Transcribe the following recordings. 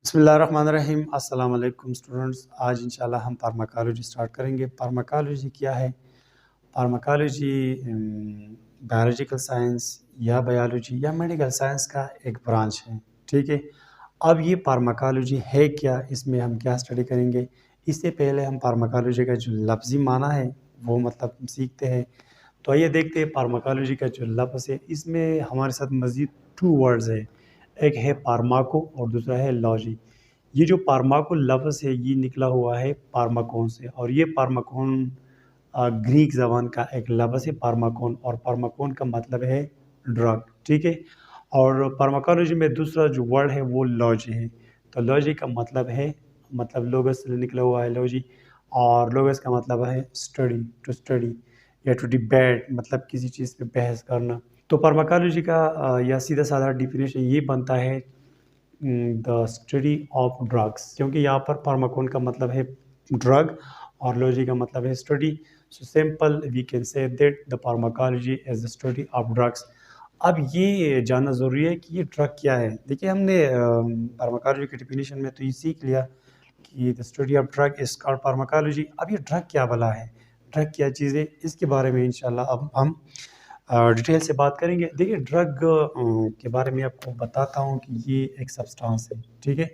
बिस्मिल्लाहिर्रहमानिर्रहीम। अस्सलाम वालेकुम स्टूडेंट्स। आज इंशाल्लाह हम फार्माकोलॉजी स्टार्ट करेंगे। फार्माकोलॉजी क्या है? फार्माकोलॉजी बायोलॉजिकल साइंस या बायोलॉजी या मेडिकल साइंस का एक ब्रांच है। ठीक है। अब ये फार्माकोलॉजी है क्या, इसमें हम क्या स्टडी करेंगे, इससे पहले हम फार्माकोलॉजी का जो लफ्ज़ी माना है वो मतलब सीखते हैं। तो आइए देखते हैं फार्माकोलॉजी का जो लफ्ज़ है, इसमें हमारे साथ मज़ीद 2 वर्ड्स है। एक है फार्माको और दूसरा है लॉजी। ये जो फार्माको लफ्ज़ है ये निकला हुआ है फार्माकोन से, और ये फार्माकोन ग्रीक ज़बान का एक लफ्ज़ है फार्माकोन, और फार्माकोन का मतलब है ड्रग। ठीक है। और फार्माकोलॉजी में दूसरा जो वर्ड है वो लॉजी है। तो लॉजी का मतलब है, मतलब लोगस से निकला हुआ है लॉजी, और लोगस का मतलब है स्टडी, टू स्टडी या टू डिबेट, मतलब किसी चीज़ पे बहस करना। तो फार्माकोलॉजी का या सीधा साधा डिफिनेशन ये बनता है द स्टडी ऑफ ड्रग्स, क्योंकि यहाँ पर फार्माकोन का मतलब है ड्रग और लॉजी का मतलब है study. So simple we can say that the pharmacology is the study of drugs. अब ये जानना ज़रूरी है कि ये ड्रग क्या है। देखिए, हमने फार्माकोलॉजी के डिफिनेशन में तो ये सीख लिया कि the study of drug is called pharmacology. अब ये ड्रग क्या भला है, ड्रग क्या चीज़ है, इसके बारे में इंशाल्लाह अब हम डिटेल से बात करेंगे। देखिए, ड्रग के बारे में आपको बताता हूँ कि ये एक सब्सटेंस है। ठीक है।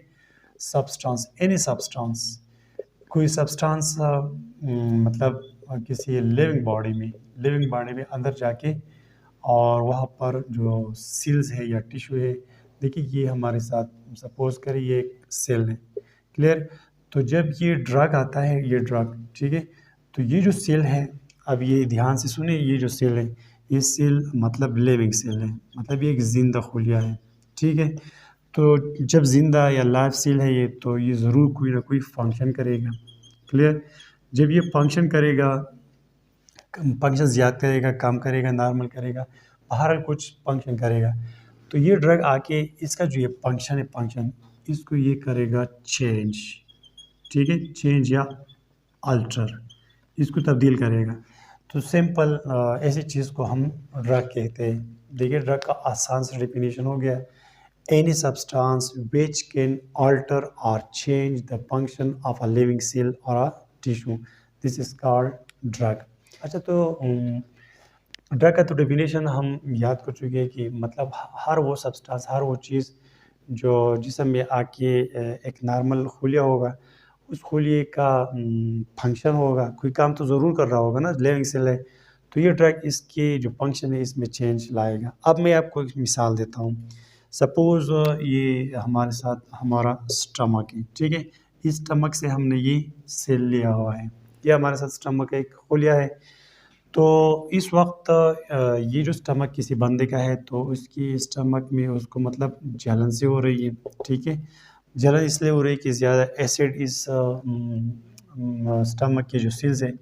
सब्सटेंस, एनी सब्सटेंस, कोई सब्सटेंस मतलब किसी लिविंग बॉडी में अंदर जाके, और वहाँ पर जो सेल्स है या टिश्यू है, देखिए ये हमारे साथ सपोज करें ये एक सेल है। क्लियर। तो जब ये ड्रग आता है, ये ड्रग, ठीक है, तो ये जो सेल है, अब ये ध्यान से सुने, ये जो सेल है, ये सेल मतलब लिविंग सेल है, मतलब ये एक जिंदा खुलिया है। ठीक है। तो जब जिंदा या लाइव सेल है ये, तो ये ज़रूर कोई ना कोई फंक्शन करेगा। क्लियर। जब ये फंक्शन करेगा, फंक्शन ज़्यादा करेगा, कम करेगा, नॉर्मल करेगा, बहरहाल कुछ फंक्शन करेगा, तो ये ड्रग आके इसका जो ये फंक्शन है, फंक्शन इसको ये करेगा चेंज। ठीक है, चेंज या अल्टर, इसको तब्दील करेगा। तो सिंपल ऐसी चीज़ को हम ड्रग कहते हैं। देखिए, ड्रग का आसान सा डेफिनेशन हो गया, any substance which can alter or change the function of a living cell or a tissue, this is called drug। अच्छा, तो ड्रग का तो डेफिनेशन हम याद कर चुके हैं कि मतलब हर वो सब्सटेंस, हर वो चीज़ जो जिस्म में आके एक नॉर्मल खुलिया होगा, उस खुलिए का फंक्शन होगा, कोई काम तो ज़रूर कर रहा होगा ना, लिविंग सेल है, तो ये ड्रग इसके जो फंक्शन है इसमें चेंज लाएगा। अब मैं आपको एक मिसाल देता हूँ। सपोज़ ये हमारे साथ हमारा स्टमक है। ठीक है। इस स्टमक से हमने ये सेल लिया हुआ है, ये हमारे साथ स्टमक एक खुलिया है। तो इस वक्त ये जो स्टमक किसी बंदे का है, तो उसकी स्टमक में उसको मतलब जलन से हो रही है। ठीक है। जलन इसलिए हो रही है कि ज़्यादा एसिड इस स्टमक के जो सेल्स है,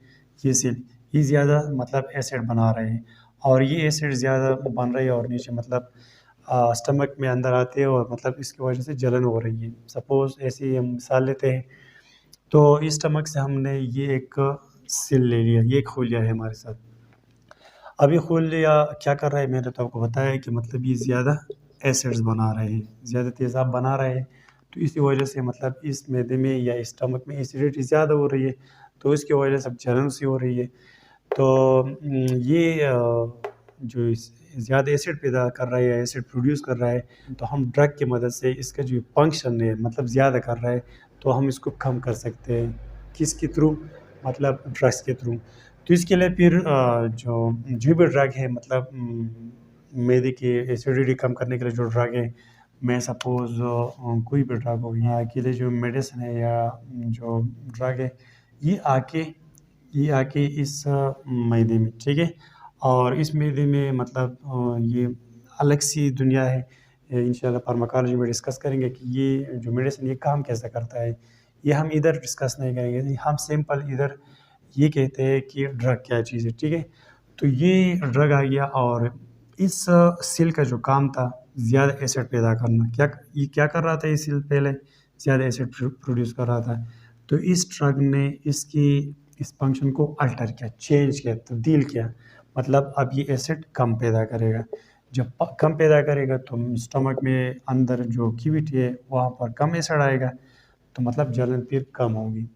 ये सेल ये ज़्यादा मतलब एसिड बना रहे हैं, और ये एसिड ज़्यादा बन रही है और नीचे मतलब स्टमक में अंदर आते हैं, और मतलब इसकी वजह से जलन हो रही है। सपोज़ ऐसी हम मिसाल लेते हैं, तो इस स्टमक से हमने ये एक सेल ले लिया, ये एक खुलिया है हमारे साथ। अब ये खुलिया क्या कर रहा है, मैंने तो आपको बताया कि मतलब ये ज़्यादा एसिड्स बना रहे हैं, ज़्यादा तेज़ाब बना रहे हैं, तो इसी वजह से मतलब इस मैदे में या स्टमक में एसिडिटी ज़्यादा हो रही है, तो इसकी वजह से जलन सी हो रही है। तो ये जो ज़्यादा एसिड पैदा कर रहा है या एसिड प्रोड्यूस कर रहा है, तो हम ड्रग की मदद से इसका जो फंक्शन है मतलब ज़्यादा कर रहा है, तो हम इसको कम कर सकते हैं। किसके थ्रू? मतलब ड्रग्स के थ्रू। तो इसके लिए फिर जो भी ड्रग है, मतलब मैदे की एसिडिटी कम करने के लिए जो ड्रग है, मैं सपोज़ कोई भी ड्रग हो, यहाँ के लिए जो मेडिसिन है या जो ड्रग है, ये आके इस मैदे में, ठीक है, और इस मैदे में मतलब ये अलग सी दुनिया है। इंशाल्लाह फार्माकोलॉजी में डिस्कस करेंगे कि ये जो मेडिसिन ये काम कैसे करता है। ये हम इधर डिस्कस नहीं करेंगे, हम सिंपल इधर ये कहते हैं कि ड्रग क्या चीज़ है। ठीक है। तो ये ड्रग आ गया, और इस सेल का जो काम था ज़्यादा एसिड पैदा करना। ये क्या कर रहा था, ये सेल पहले ज़्यादा एसिड प्रोड्यूस कर रहा था, तो इस ड्रग ने इस फंक्शन को अल्टर किया, चेंज किया, तब्दील किया, मतलब अब ये एसिड कम पैदा करेगा। जब कम पैदा करेगा तो स्टमक में अंदर जो कैविटी है वहाँ पर कम एसिड आएगा, तो मतलब जलन फिर कम होगी।